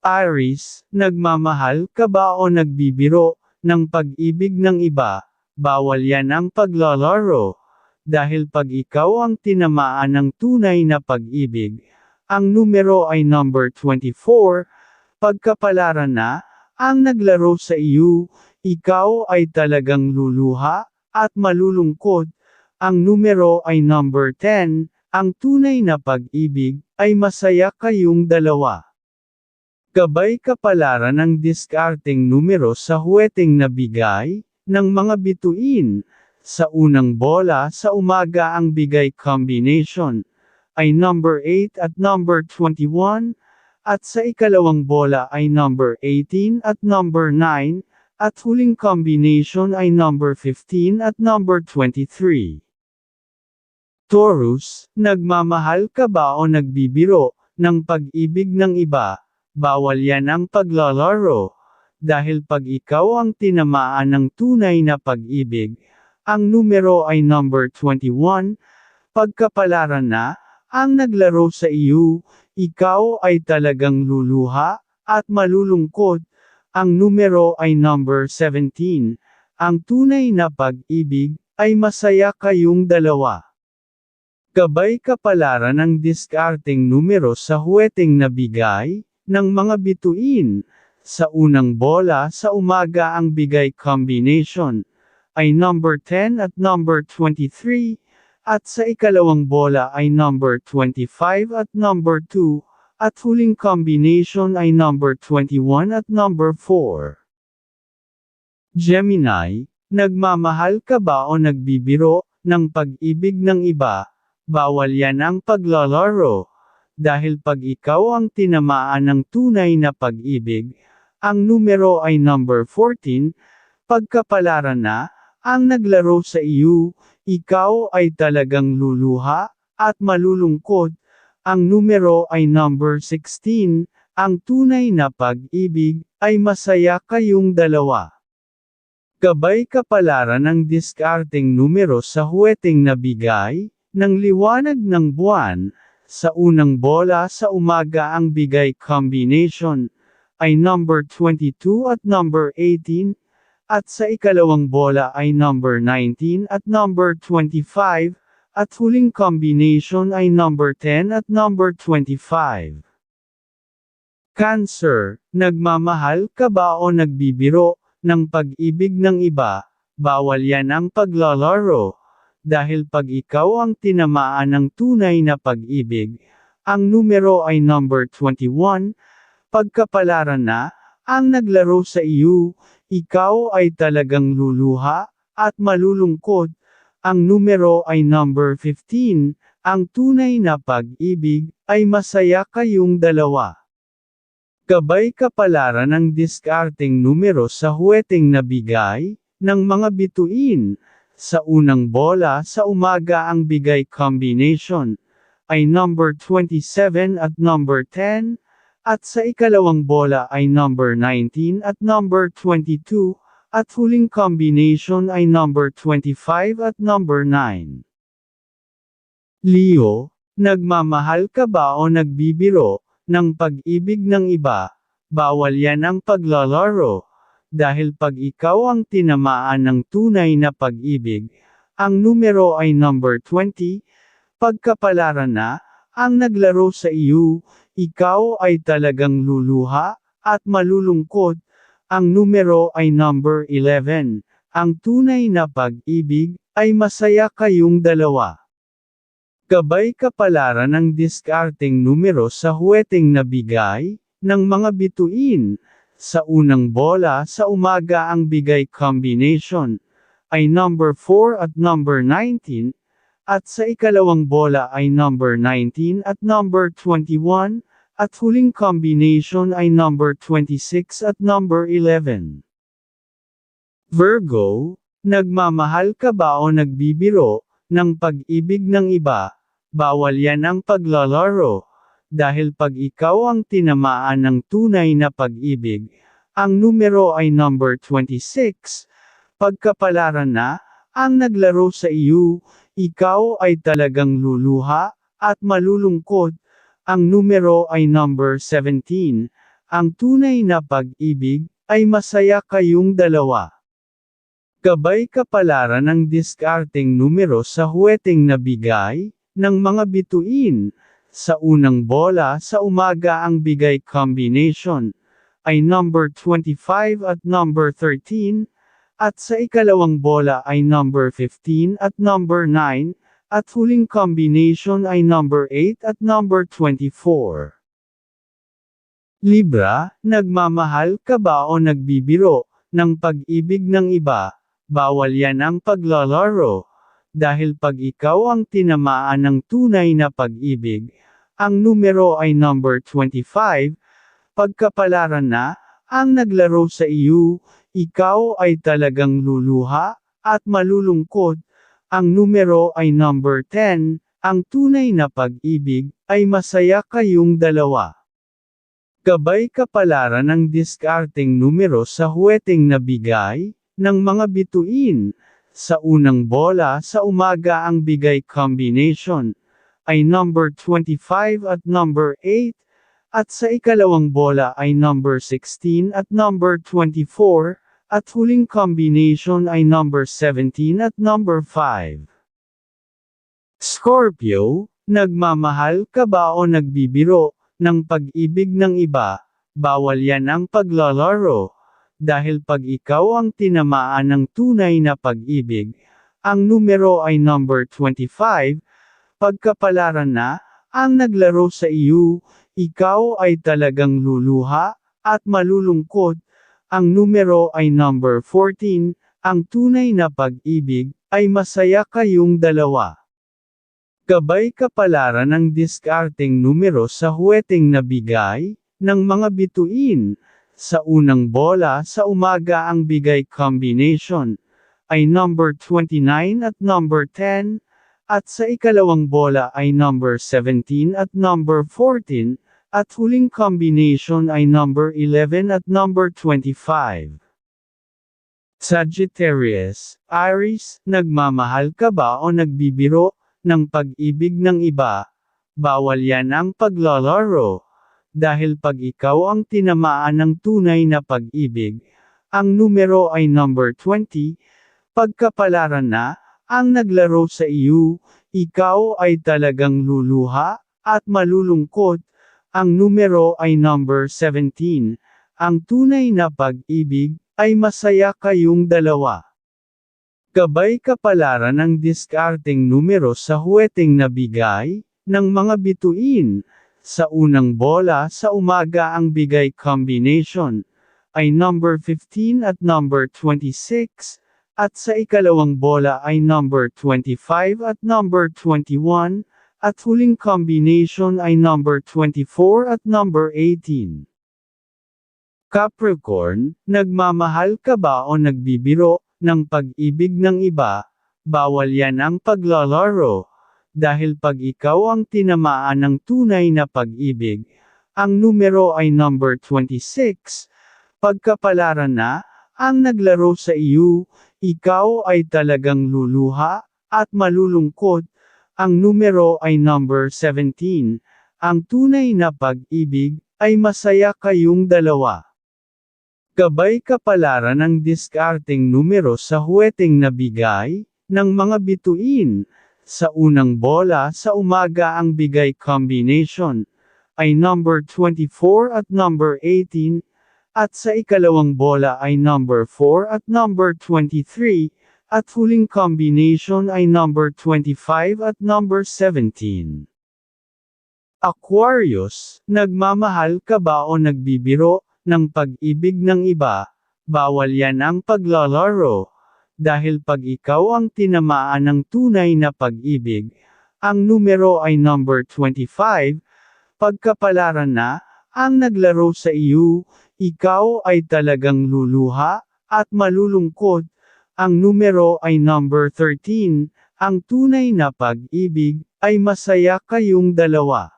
Aries, nagmamahal ka ba o nagbibiro ng pag-ibig ng iba? Bawal yan ang paglalaro. Dahil pag ikaw ang tinamaan ng tunay na pag-ibig, ang numero ay number 24, pagkapalaran na, ang naglaro sa iyo, ikaw ay talagang luluha, at malulungkot. Ang numero ay number 10, ang tunay na pag-ibig, ay masaya kayong dalawa. Gabay kapalaran ng diskarteng numero sa huweteng nabigay, ng mga bituin. Sa unang bola sa umaga ang bigay combination, ay number 8 at number 21, at sa ikalawang bola ay number 18 at number 9, at huling combination ay number 15 at number 23. Taurus, nagmamahal ka ba o nagbibiro ng pag-ibig ng iba? Bawal yan ang paglalaro. Dahil pag ikaw ang tinamaan ng tunay na pag-ibig, ang numero ay number 21, pagkapalaran na, ang naglaro sa iyo, ikaw ay talagang luluha, at malulungkot. Ang numero ay number 17, ang tunay na pag-ibig, ay masaya kayong dalawa. Gabay kapalaran ng diskarteng numero sa huweteng nabigay, ng mga bituin. Sa unang bola sa umaga ang bigay combination, ay number 10 at number 23, at sa ikalawang bola ay number 25 at number 2, at huling combination ay number 21 at number 4. Gemini, nagmamahal ka ba o nagbibiro ng pag-ibig ng iba? Bawal yan ang paglalaro. Dahil pag ikaw ang tinamaan ng tunay na pag-ibig, ang numero ay number 14, pagkapalaran na, ang naglaro sa iyo, ikaw ay talagang luluha, at malulungkot. Ang numero ay number 16, ang tunay na pag-ibig, ay masaya kayong dalawa. Gabay kapalaran ng diskarteng numero sa huweteng nabigay, ng liwanag ng buwan. Sa unang bola sa umaga ang bigay combination, ay number 22 at number 18, at sa ikalawang bola ay number 19 at number 25, at huling combination ay number 10 at number 25. Cancer, nagmamahal ka ba o nagbibiro ng pag-ibig ng iba? Bawal yan ang paglalaro. Dahil pag ikaw ang tinamaan ng tunay na pag-ibig, ang numero ay number 21, pagkapalaran na, ang naglaro sa iyo, ikaw ay talagang luluha, at malulungkot. Ang numero ay number 15, ang tunay na pag-ibig, ay masaya kayong dalawa. Gabay kapalaran ng diskarteng numero sa huweteng nabigay, ng mga bituin. Sa unang bola sa umaga ang bigay combination, ay number 27 at number 10, at sa ikalawang bola ay number 19 at number 22, at huling combination ay number 25 at number 9. Leo, nagmamahal ka ba o nagbibiro ng pag-ibig ng iba? Bawal yan ang paglalaro. Dahil pag ikaw ang tinamaan ng tunay na pag-ibig, ang numero ay number 20, pagkapalaran na, ang naglaro sa iyo, ikaw ay talagang luluha, at malulungkot. Ang numero ay number 11, ang tunay na pag-ibig, ay masaya kayong dalawa. Gabay kapalaran ng diskarteng numero sa huweteng nabigay, ng mga bituin. Sa unang bola sa umaga ang bigay combination, ay number 4 at number 19, at sa ikalawang bola ay number 19 at number 21, at huling combination ay number 26 at number 11. Virgo, nagmamahal ka ba o nagbibiro ng pag-ibig ng iba? Bawal yan ang paglalaro. Dahil pag ikaw ang tinamaan ng tunay na pag-ibig, ang numero ay number 26, pagkapalaran na, ang naglaro sa iyo, ikaw ay talagang luluha, at malulungkot. Ang numero ay number 17, ang tunay na pag-ibig, ay masaya kayong dalawa. Gabay kapalaran ng diskarteng numero sa huweteng na bigay, ng mga bituin. Sa unang bola sa umaga ang bigay combination, ay number 25 at number 13, at sa ikalawang bola ay number 15 at number 9, at huling combination ay number 8 at number 24. Libra, nagmamahal ka ba o nagbibiro ng pag-ibig ng iba? Bawal yan ang paglalaro. Dahil pag ikaw ang tinamaan ng tunay na pag-ibig, ang numero ay number 25, pagkapalaran na, ang naglaro sa iyo, ikaw ay talagang luluha, at malulungkot, ang numero ay number 10, ang tunay na pag-ibig, ay masaya kayong dalawa. Gabay kapalaran ng diskarteng numero sa huweteng na bigay, ng mga bituin. Sa unang bola sa umaga ang bigay combination, ay number 25 at number 8, at sa ikalawang bola ay number 16 at number 24, at huling combination ay number 17 at number 5. Scorpio, nagmamahal ka ba o nagbibiro ng pag-ibig ng iba? Bawal yan ang paglalaro. Dahil pag ikaw ang tinamaan ng tunay na pag-ibig, ang numero ay number 25, pagkapalaran na, ang naglaro sa iyo, ikaw ay talagang luluha, at malulungkot, ang numero ay number 14, ang tunay na pag-ibig, ay masaya kayong dalawa. Gabay kapalaran ng diskarteng numero sa huweteng na bigay, ng mga bituin. Sa unang bola sa umaga ang bigay combination, ay number 29 at number 10, at sa ikalawang bola ay number 17 at number 14, at huling combination ay number 11 at number 25. Sagittarius, Aries, nagmamahal ka ba o nagbibiro ng pag-ibig ng iba? Bawal yan ang paglalaro. Dahil pag ikaw ang tinamaan ng tunay na pag-ibig, ang numero ay number 20, pagkapalaran na, ang naglaro sa iyo, ikaw ay talagang luluha, at malulungkot, ang numero ay number 17, ang tunay na pag-ibig, ay masaya kayong dalawa. Gabay kapalaran ng diskarteng numero sa huweteng na bigay, ng mga bituin. Sa unang bola sa umaga ang bigay combination, ay number 15 at number 26, at sa ikalawang bola ay number 25 at number 21, at huling combination ay number 24 at number 18. Capricorn, nagmamahal ka ba o nagbibiro ng pag-ibig ng iba? Bawal yan ang paglalaro. Dahil pag ikaw ang tinamaan ng tunay na pag-ibig, ang numero ay number 26, pagkapalaran na, ang naglaro sa iyo, ikaw ay talagang luluha, at malulungkot, ang numero ay number 17, ang tunay na pag-ibig, ay masaya kayong dalawa. Gabay kapalaran ng diskarteng numero sa huweteng na bigay, ng mga bituin. Sa unang bola sa umaga ang bigay combination, ay number 24 at number 18, at sa ikalawang bola ay number 4 at number 23, at huling combination ay number 25 at number 17. Aquarius, nagmamahal ka ba o nagbibiro ng pag-ibig ng iba? Bawal yan ang paglalaro. Dahil pag ikaw ang tinamaan ng tunay na pag-ibig, ang numero ay number 25, pagkapalaran na, ang naglaro sa iyo, ikaw ay talagang luluha, at malulungkot, ang numero ay number 13, ang tunay na pag-ibig, ay masaya kayong dalawa.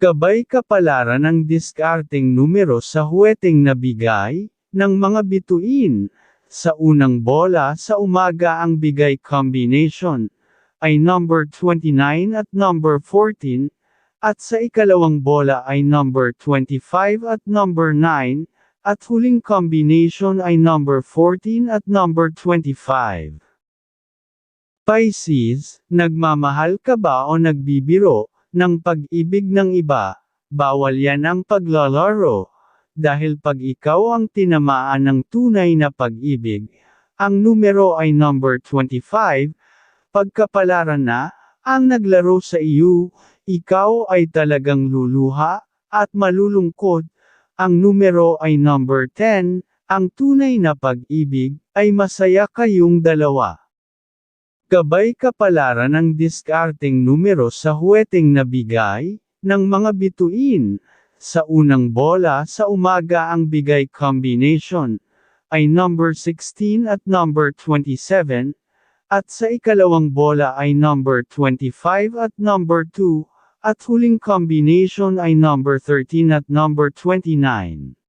Gabay kapalaran ng diskarteng numero sa huweteng na bigay, ng mga bituin. Sa unang bola sa umaga ang bigay combination, ay number 29 at number 14, at sa ikalawang bola ay number 25 at number 9, at huling combination ay number 14 at number 25. Pisces, nagmamahal ka ba o nagbibiro ng pag-ibig ng iba? Bawal yan ang paglalaro. Dahil pag ikaw ang tinamaan ng tunay na pag-ibig, ang numero ay number 25, pagkapalaran na, ang naglaro sa iyo, ikaw ay talagang luluha, at malulungkot. Ang numero ay number 10, ang tunay na pag-ibig, ay masaya kayong dalawa. Gabay kapalaran ng diskarteng numero sa huweteng nabigay, ng mga bituin. Sa unang bola sa umaga ang bigay combination, ay number 16 at number 27, at sa ikalawang bola ay number 25 at number 2, at huling combination ay number 13 at number 29.